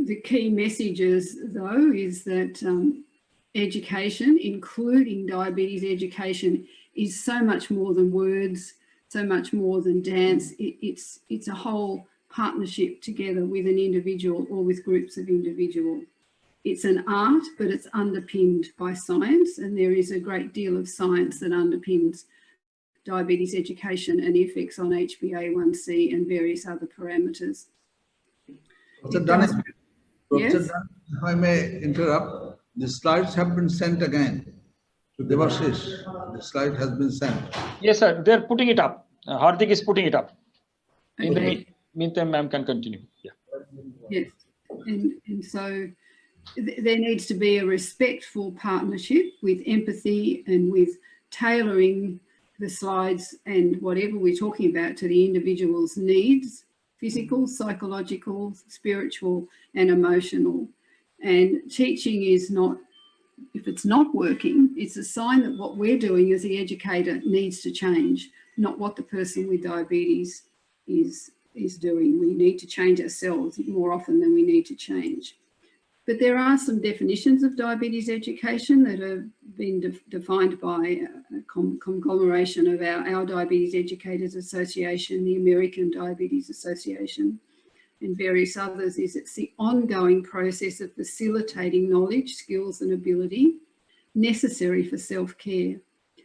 The key messages, though, is that education, including diabetes education, is so much more than words, so much more than dance. It's a whole partnership together with an individual or with groups of individuals. It's an art, but it's underpinned by science, and there is a great deal of science that underpins diabetes education and effects on HbA1c and various other parameters. Professor Dunnin, Yes? if I may interrupt, the slides have been sent again to Devashish. The slide has been sent. Yes, sir. They're putting it up. Hardik is putting it up. In Okay. the meantime, ma'am can continue. Yeah. Yes, and so there needs to be a respectful partnership with empathy and with tailoring the slides and whatever we're talking about to the individual's needs, physical, psychological, spiritual, and emotional. And teaching is not, if it's not working, it's a sign that what we're doing as the educator needs to change, not what the person with diabetes is doing. We need to change ourselves more often than we need to change. But there are some definitions of diabetes education that have been defined by a conglomeration of our Diabetes Educators Association, the American Diabetes Association, and various others. It's the ongoing process of facilitating knowledge, skills and ability necessary for self-care.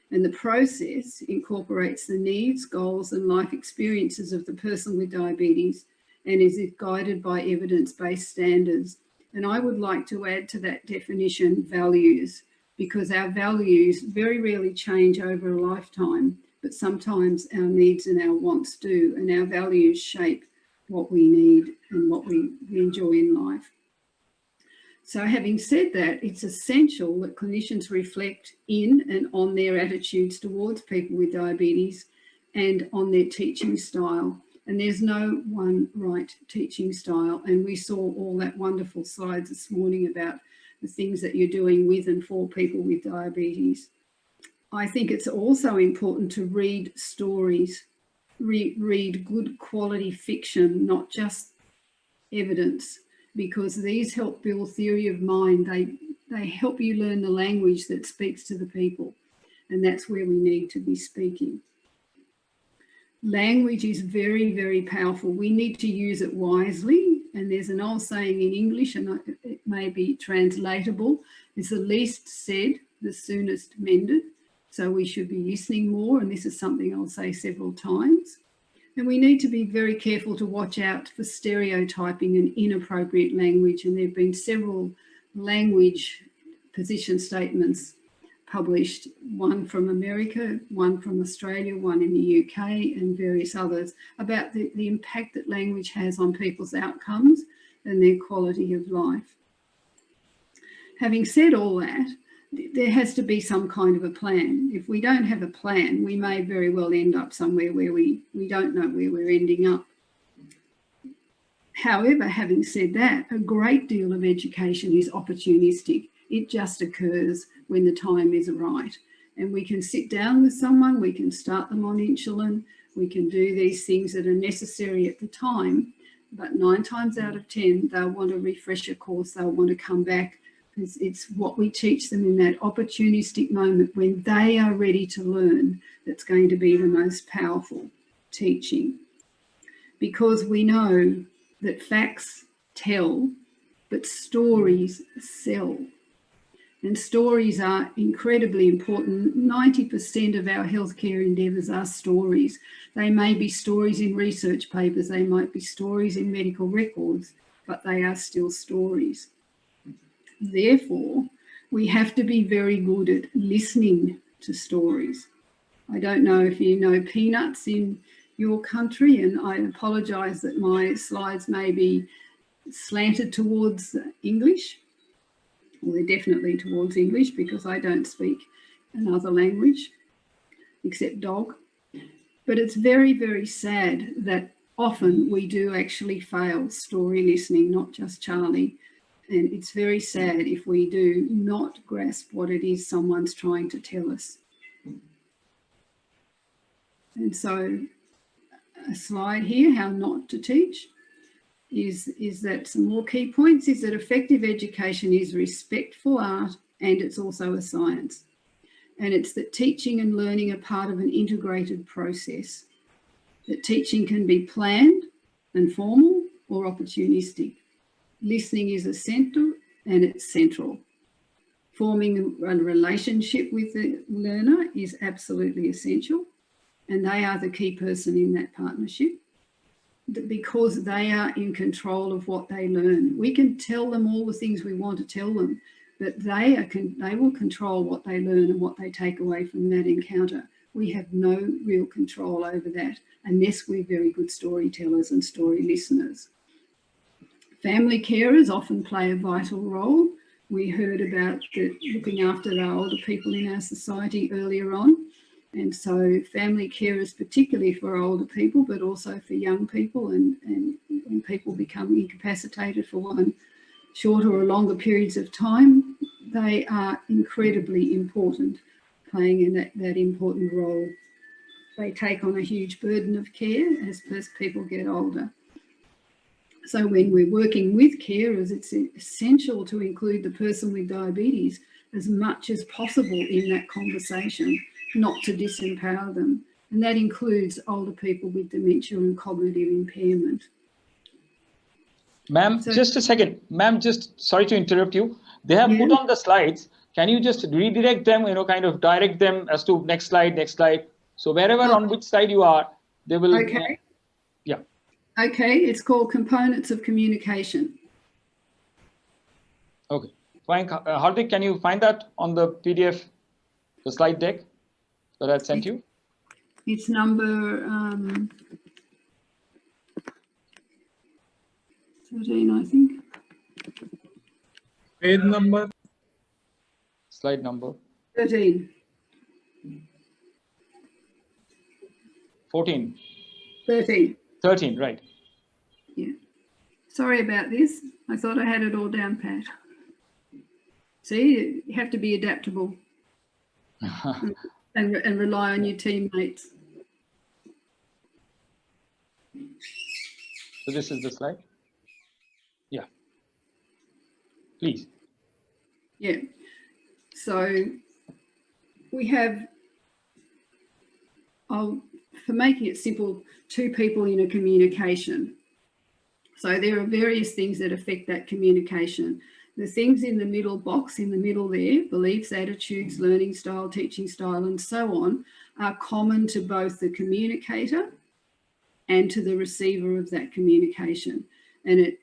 And the process incorporates the needs, goals and life experiences of the person with diabetes and is guided by evidence-based standards. And I would like to add to that definition values, because our values very rarely change over a lifetime, but sometimes our needs and our wants do, and our values shape what we need and what we enjoy in life. So having said that, it's essential that clinicians reflect in and on their attitudes towards people with diabetes and on their teaching style. And there's no one right teaching style. And we saw all that wonderful slides this morning about the things that you're doing with and for people with diabetes. I think it's also important to read stories, read good quality fiction, not just evidence, because these help build theory of mind. They help you learn the language that speaks to the people, and that's where we need to be speaking. Language is very, very powerful. We need to use it wisely, and there's an old saying in English, and it may be translatable, it's the least said, the soonest mended. So we should be listening more, and this is something I'll say several times. And we need to be very careful to watch out for stereotyping and inappropriate language. And there have been several language position statements published, one from America, one from Australia, one in the UK, and various others, about the impact that language has on people's outcomes and their quality of life. Having said all that, there has to be some kind of a plan. If we don't have a plan, we may very well end up somewhere where we don't know where we're ending up. However, having said that, a great deal of education is opportunistic. It just occurs when the time is right. And we can sit down with someone, we can start them on insulin, we can do these things that are necessary at the time, but 9 times out of 10, they'll want a refresher course, they'll want to come back. It's what we teach them in that opportunistic moment when they are ready to learn that's going to be the most powerful teaching. Because we know that facts tell, but stories sell. And stories are incredibly important. 90% of our healthcare endeavours are stories. They may be stories in research papers, they might be stories in medical records, but they are still stories. Therefore, we have to be very good at listening to stories. I don't know if you know peanuts in your country, and I apologise that my slides may be slanted towards English. Well, they're definitely towards English because I don't speak another language except dog. But it's very, very sad that often we do actually fail story listening, not just Charlie. And it's very sad if we do not grasp what it is someone's trying to tell us. And so a slide here, how not to teach. is that some more key points is that effective education is respectful art and it's also a science. And it's that teaching and learning are part of an integrated process. That teaching can be planned and formal or opportunistic. Listening is essential and it's central. Forming a relationship with the learner is absolutely essential, and they are the key person in that partnership because they are in control of what they learn. We can tell them all the things we want to tell them, but they will control what they learn and what they take away from that encounter. We have no real control over that unless we're very good storytellers and story listeners. Family carers often play a vital role. We heard about looking after the older people in our society earlier on. And so family carers, particularly for older people, but also for young people and when people become incapacitated for one shorter or longer periods of time, they are incredibly important, playing that important role. They take on a huge burden of care as people get older. So when we're working with carers, it's essential to include the person with diabetes as much as possible in that conversation, not to disempower them. And that includes older people with dementia and cognitive impairment. Ma'am, just a second. Ma'am, just sorry to interrupt you. They have put on the slides. Can you just redirect them, kind of direct them as to next slide, next slide. So wherever on which side you are, they will. Okay. Yeah. Okay, it's called Components of Communication. Okay, fine. Hardik, can you find that on the PDF, the slide deck that I sent you? It's number 13, I think. Page number? Slide number? 13. 14. 13. 13, right. Yeah. Sorry about this. I thought I had it all down pat. See, you have to be adaptable and rely on your teammates. So this is the slide. Yeah. Please. Yeah. So we have, for making it simple, two people in a communication. So there are various things that affect that communication. The things in the middle box, in the middle there, beliefs, attitudes, learning style, teaching style, and so on, are common to both the communicator and to the receiver of that communication. And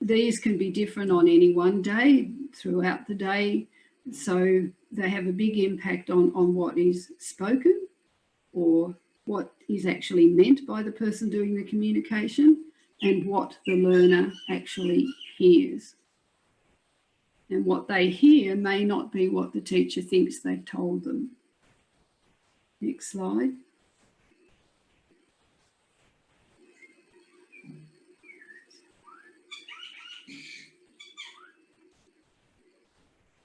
these can be different on any one day, throughout the day. So they have a big impact on what is spoken or what is actually meant by the person doing the communication and what the learner actually hears. And what they hear may not be what the teacher thinks they've told them. Next slide.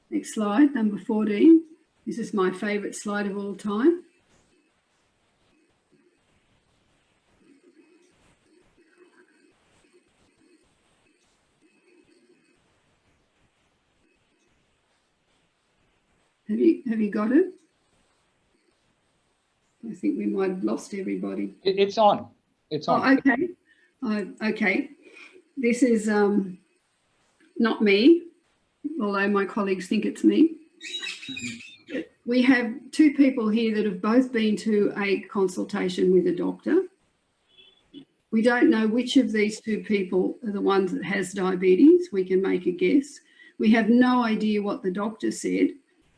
Next slide, number 14. This is my favourite slide of all time. Have you got it? I think we might have lost everybody. It's on. It's on. Oh, okay. Okay. This is not me, although my colleagues think it's me. We have two people here that have both been to a consultation with a doctor. We don't know which of these two people are the ones that has diabetes. We can make a guess. We have no idea what the doctor said,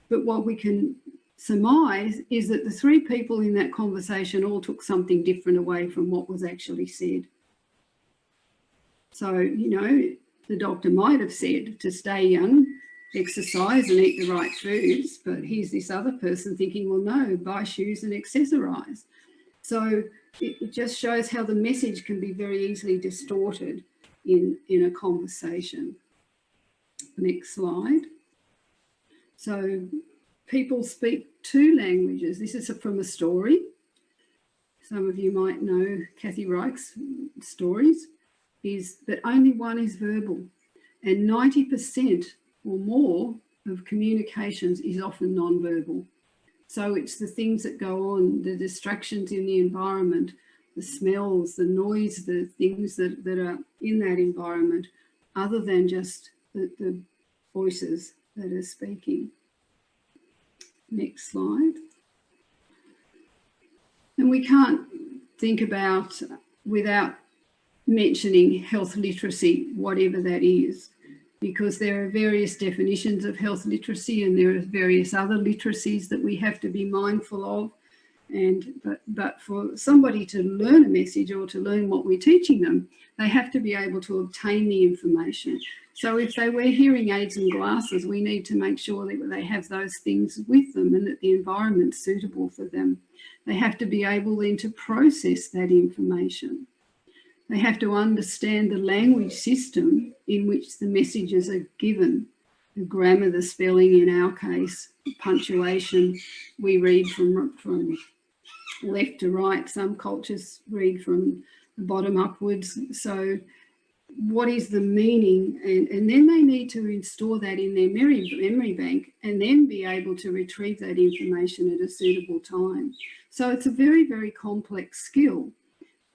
but what we can surmise is that the three people in that conversation all took something different away from what was actually said. So, the doctor might have said to stay young, exercise and eat the right foods, but here's this other person thinking, well, no, buy shoes and accessorize. So it just shows how the message can be very easily distorted in a conversation. Next slide. So people speak two languages. This is from a story. Some of you might know Kathy Reich's stories. is that only one is verbal, and 90% or more of communications is often non-verbal. So it's the things that go on, the distractions in the environment, the smells, the noise, the things that are in that environment, other than just the voices that are speaking. Next slide. And we can't think about, without mentioning health literacy, whatever that is, because there are various definitions of health literacy and there are various other literacies that we have to be mindful of. But for somebody to learn a message or to learn what we're teaching them, they have to be able to obtain the information. So if they wear hearing aids and glasses, we need to make sure that they have those things with them and that the environment's suitable for them. They have to be able then to process that information. They have to understand the language system in which the messages are given, the grammar, the spelling in our case, punctuation. We read from left to right. Some cultures read from the bottom upwards. So what is the meaning? And then they need to install that in their memory bank and then be able to retrieve that information at a suitable time. So it's a very, very complex skill.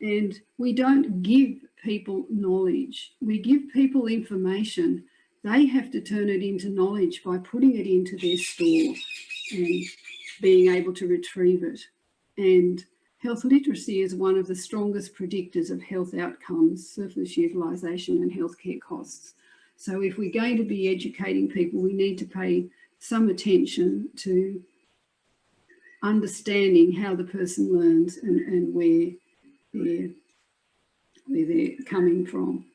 And we don't give people knowledge. We give people information. They have to turn it into knowledge by putting it into their store and being able to retrieve it. And health literacy is one of the strongest predictors of health outcomes, surplus utilisation and healthcare costs. So if we're going to be educating people, we need to pay some attention to understanding how the person learns and where they're coming from.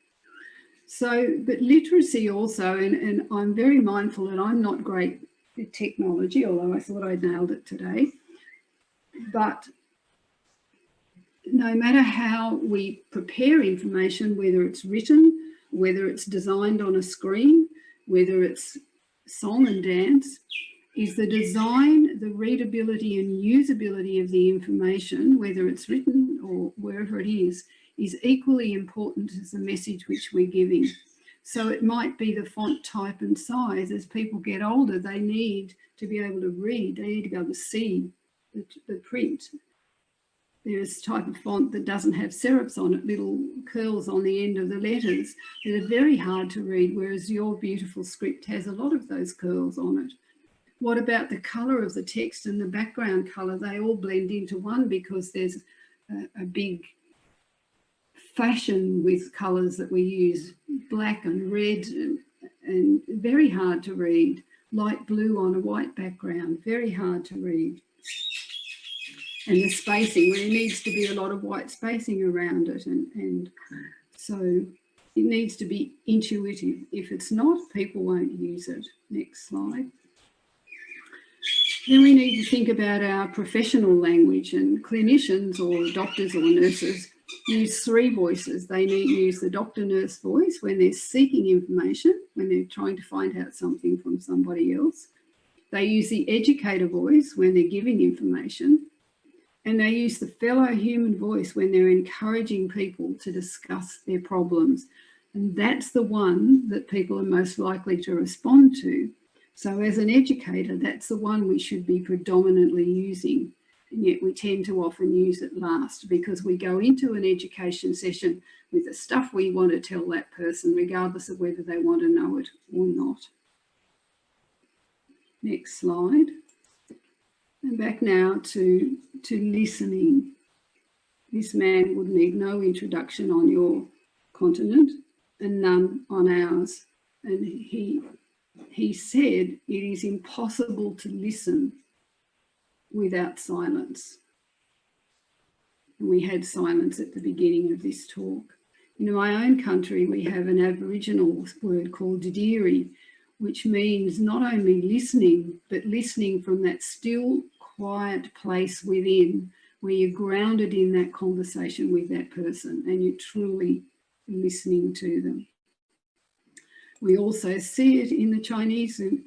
So, but literacy also, and I'm very mindful that I'm not great at technology, although I thought I nailed it today, but no matter how we prepare information, whether it's written, whether it's designed on a screen, whether it's song and dance, is the design, the readability and usability of the information, whether it's written or wherever it is equally important as the message which we're giving. So it might be the font type and size. As people get older, they need to be able to read, they need to be able to see the print. There's a type of font that doesn't have serifs on it, little curls on the end of the letters that are very hard to read, whereas your beautiful script has a lot of those curls on it. What about the colour of the text and the background colour? They all blend into one because there's a big fashion with colours that we use, black and red and very hard to read. Light blue on a white background, very hard to read. And the spacing, there needs to be a lot of white spacing around it. And so it needs to be intuitive. If it's not, people won't use it. Next slide. Then we need to think about our professional language, and clinicians or doctors or nurses use three voices. They need to use the doctor-nurse voice when they're seeking information, when they're trying to find out something from somebody else. They use the educator voice when they're giving information. And they use the fellow human voice when they're encouraging people to discuss their problems. And that's the one that people are most likely to respond to. So as an educator, that's the one we should be predominantly using. And yet we tend to often use it last because we go into an education session with the stuff we want to tell that person, regardless of whether they want to know it or not. Next slide. And back now to listening. This man would need no introduction on your continent and none on ours. And he said it is impossible to listen without silence. And we had silence at the beginning of this talk. In my own country, we have an Aboriginal word called DAYDEIC, which means not only listening, but listening from that still, quiet place within where you're grounded in that conversation with that person and you're truly listening to them. We also see it in the Chinese and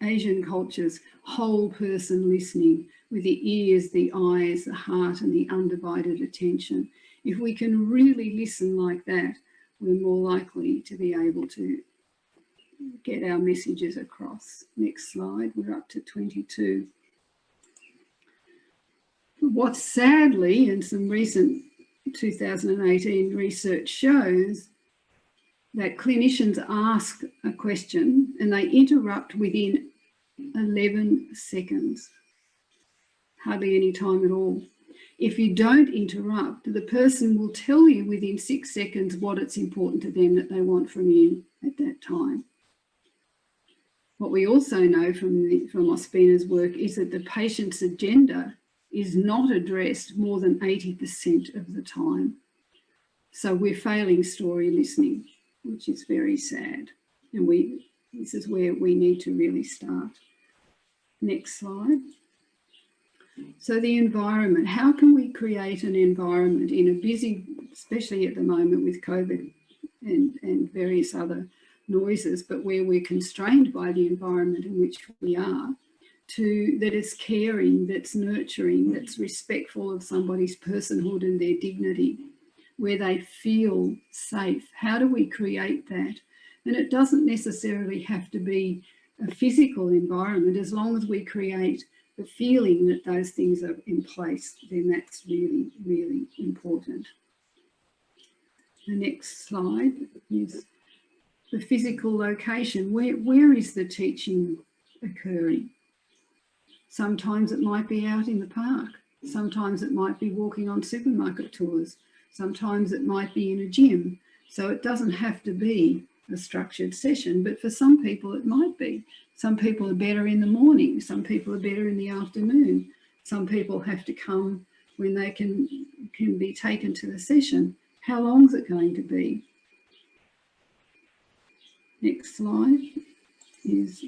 Asian cultures, whole person listening with the ears, the eyes, the heart and the undivided attention. If we can really listen like that, we're more likely to be able to get our messages across. Next slide, we're up to 22. What sadly, and some recent 2018 research shows, that clinicians ask a question and they interrupt within 11 seconds, hardly any time at all. If you don't interrupt, the person will tell you within 6 seconds what it's important to them that they want from you at that time. What we also know from Ospina's work is that the patient's agenda is not addressed more than 80% of the time. So we're failing story listening, which is very sad. And this is where we need to really start. Next slide. So the environment, how can we create an environment in a busy, especially at the moment with COVID and various other noises, but where we're constrained by the environment in which we are, that is caring, that's nurturing, that's respectful of somebody's personhood and their dignity, where they feel safe. How do we create that? And it doesn't necessarily have to be a physical environment. As long as we create the feeling that those things are in place, then that's really, really important. The next slide is the physical location. Where is the teaching occurring? Sometimes it might be out in the park. Sometimes it might be walking on supermarket tours. Sometimes it might be in a gym. So it doesn't have to be a structured session, but for some people it might be. Some people are better in the morning. Some people are better in the afternoon. Some people have to come when they can be taken to the session. How long is it going to be? Next slide is,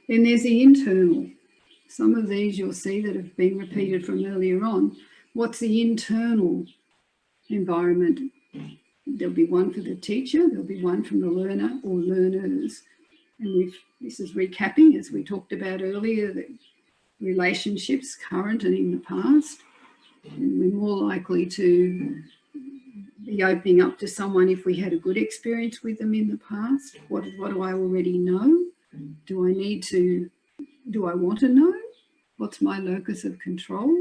then there's the internal. Some of these you'll see that have been repeated from earlier on. What's the internal environment? There'll be one for the teacher, there'll be one from the learner or learners. And this is recapping, as we talked about earlier, the relationships current and in the past. And we're more likely to be opening up to someone if we had a good experience with them in the past. What do I already know? Do I want to know? What's my locus of control?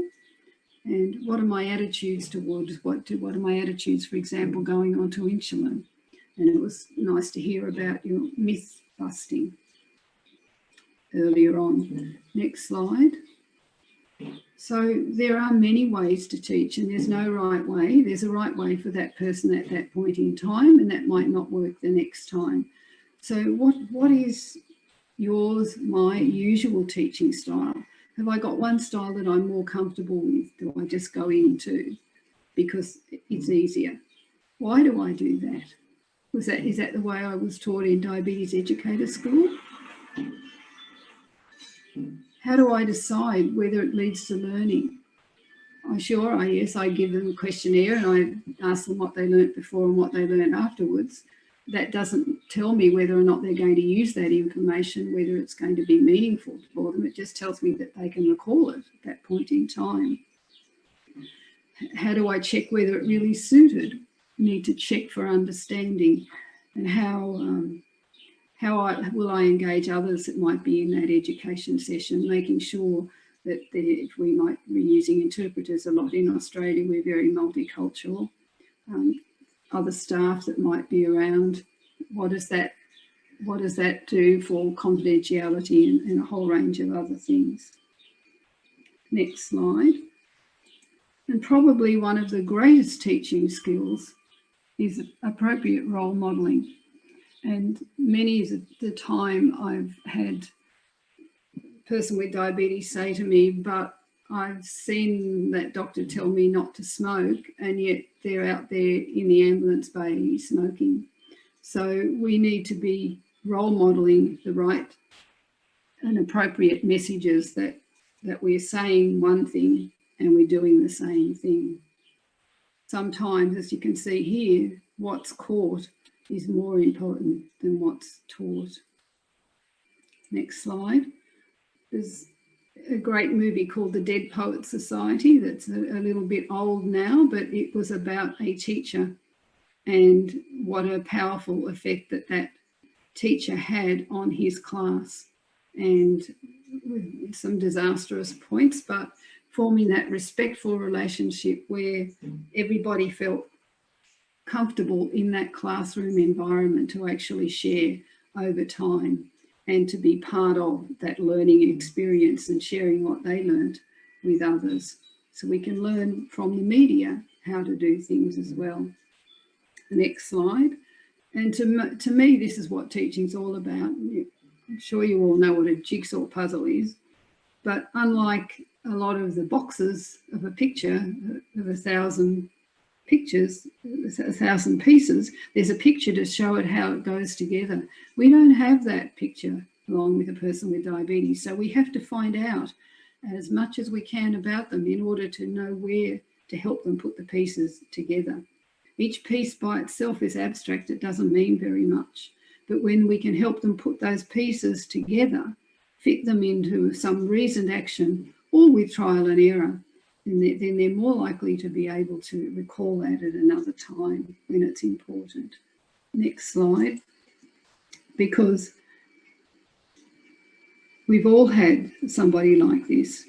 And what are my attitudes towards, what are my attitudes, for example, going on to insulin? And it was nice to hear about your myth busting earlier on. Next slide. So there are many ways to teach, and there's no right way. There's a right way for that person at that point in time, and that might not work the next time. So what is yours, my usual teaching style? Have I got one style that I'm more comfortable with? Do I just go into because it's easier? Why do I do that? Is that the way I was taught in diabetes educator school? How do I decide whether it leads to learning? Yes, I give them a questionnaire and I ask them what they learnt before and what they learnt afterwards. That doesn't tell me whether or not they're going to use that information, whether it's going to be meaningful for them. It just tells me that they can recall it at that point in time. How do I check whether it really suited? I need to check for understanding. And how will I engage others that might be in that education session, making sure that if we might be using interpreters a lot in Australia, we're very multicultural. Other staff that might be around, what does that do for confidentiality and a whole range of other things? Next slide. And probably one of the greatest teaching skills is appropriate role modelling. And many of the time I've had a person with diabetes say to me, but I've seen that doctor tell me not to smoke, and yet they're out there in the ambulance bay smoking. So we need to be role modelling the right and appropriate messages that we're saying one thing and we're doing the same thing. Sometimes, as you can see here, what's caught is more important than what's taught. Next slide. There's a great movie called The Dead Poets Society that's a little bit old now, but it was about a teacher and what a powerful effect that teacher had on his class, and with some disastrous points, but forming that respectful relationship where everybody felt comfortable in that classroom environment to actually share over time and to be part of that learning experience and sharing what they learned with others. So we can learn from the media how to do things as well. Next slide. And to me, this is what teaching's all about. I'm sure you all know what a jigsaw puzzle is, but unlike a lot of the boxes of a picture of 1,000 pictures, 1,000 pieces, there's a picture to show it how it goes together. We don't have that picture along with a person with diabetes, so we have to find out as much as we can about them in order to know where to help them put the pieces together. Each piece by itself is abstract, it doesn't mean very much, but when we can help them put those pieces together, fit them into some reasoned action, or with trial and error, then they're more likely to be able to recall that at another time when it's important. Next slide. Because we've all had somebody like this.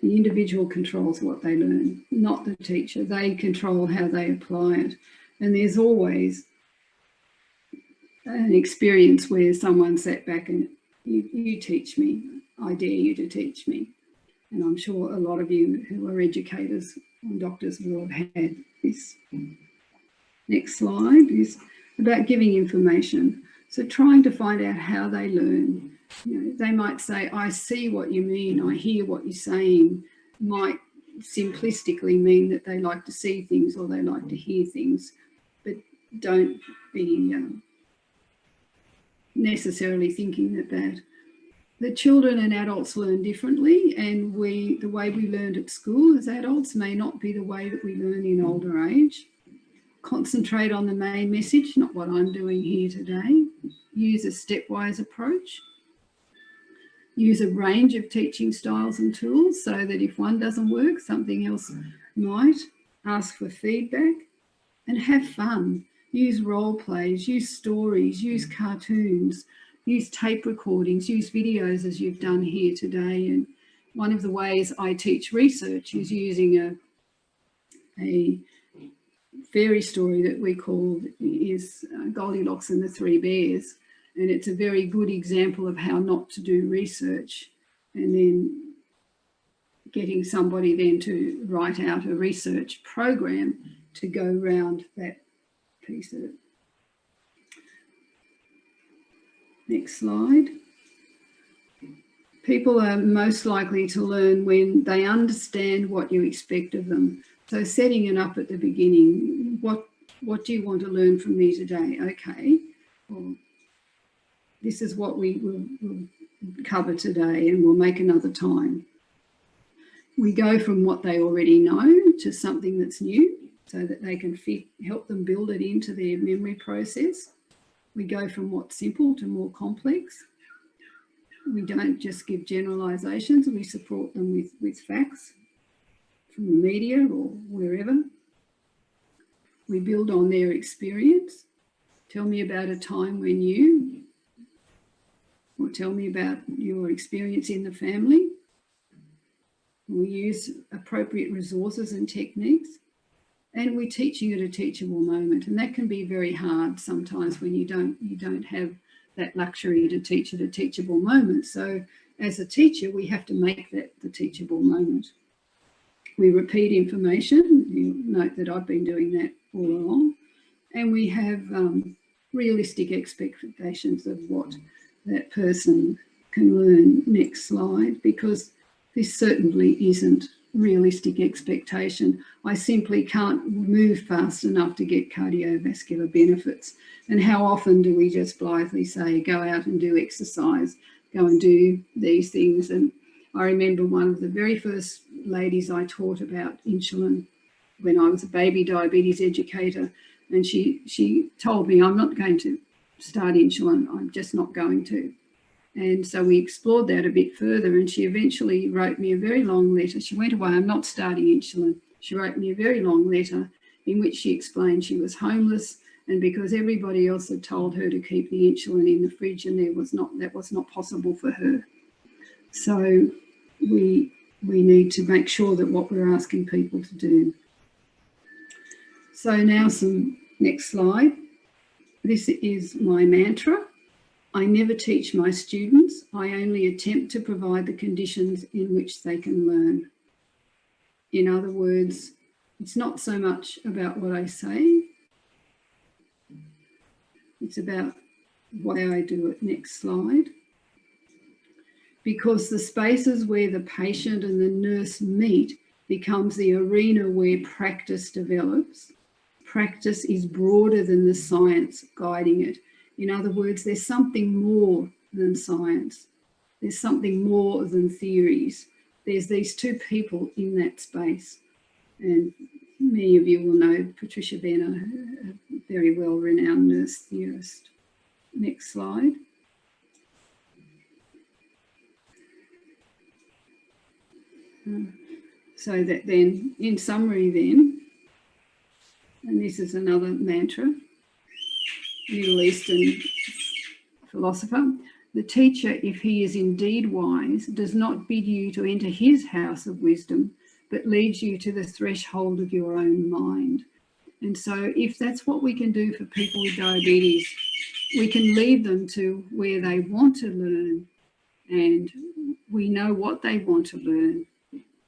The individual controls what they learn, not the teacher. They control how they apply it. And there's always an experience where someone sat back and, you teach me, I dare you to teach me. And I'm sure a lot of you who are educators and doctors will have had this. Next slide is about giving information. So trying to find out how they learn. You know, they might say, I see what you mean, I hear what you're saying, might simplistically mean that they like to see things or they like to hear things, but don't be necessarily thinking that the children and adults learn differently, and the way we learned at school as adults may not be the way that we learn in older age. Concentrate on the main message, not what I'm doing here today. Use a stepwise approach. Use a range of teaching styles and tools so that if one doesn't work, something else might. Ask for feedback and have fun. Use role plays, use stories, use cartoons, use tape recordings, use videos as you've done here today. And one of the ways I teach research is using a fairy story that we call is Goldilocks and the Three Bears. And it's a very good example of how not to do research, and then getting somebody then to write out a research program to go around that piece of it. Next slide. People are most likely to learn when they understand what you expect of them. So setting it up at the beginning, what do you want to learn from me today? Okay, well, this is what we will cover today, and we'll make another time. We go from what they already know to something that's new so that they can help them build it into their memory process. We go from what's simple to more complex. We don't just give generalizations, we support them with facts from the media or wherever. We build on their experience. Tell me about a time when you, or tell me about your experience in the family. We use appropriate resources and techniques, and we're teaching at a teachable moment, and that can be very hard sometimes when you don't have that luxury to teach at a teachable moment. So as a teacher, we have to make that the teachable moment. We repeat information. You note that I've been doing that all along, and we have realistic expectations of what that person can learn. Next slide, because this certainly isn't realistic expectation. I simply can't move fast enough to get cardiovascular benefits. And how often do we just blithely say, go out and do exercise, go and do these things? And I remember one of the very first ladies I taught about insulin when I was a baby diabetes educator, and she told me, I'm not going to start insulin, I'm just not going to. And so we explored that a bit further, and she eventually wrote me a very long letter. She went away, I'm not starting insulin. She wrote me a very long letter in which she explained she was homeless, and because everybody else had told her to keep the insulin in the fridge, and that was not possible for her. So we need to make sure that what we're asking people to do. So now next slide. This is my mantra. I never teach my students. I only attempt to provide the conditions in which they can learn. In other words, it's not so much about what I say. It's about what I do it. Next slide. Because the spaces where the patient and the nurse meet becomes the arena where practice develops. Practice is broader than the science guiding it. In other words, there's something more than science. There's something more than theories. There's these two people in that space. And many of you will know Patricia Benner, a very well-renowned nurse theorist. Next slide. So that then, in summary then, and this is another mantra, Middle Eastern philosopher, the teacher, if he is indeed wise, does not bid you to enter his house of wisdom, but leads you to the threshold of your own mind. And so if that's what we can do for people with diabetes, we can lead them to where they want to learn, and we know what they want to learn,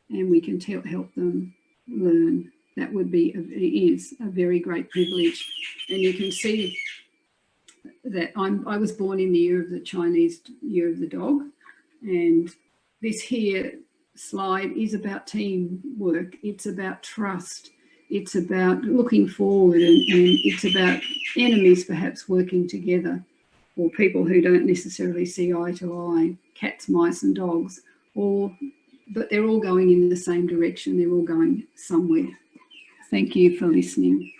and we can help them learn. That would be, is a very great privilege. And you can see that I was born in the year of the Chinese Year of the Dog, and this here slide is about teamwork. It's about trust. It's about looking forward, and it's about enemies perhaps working together, or people who don't necessarily see eye to eye, cats, mice and dogs, but they're all going in the same direction. They're all going somewhere. Thank you for listening.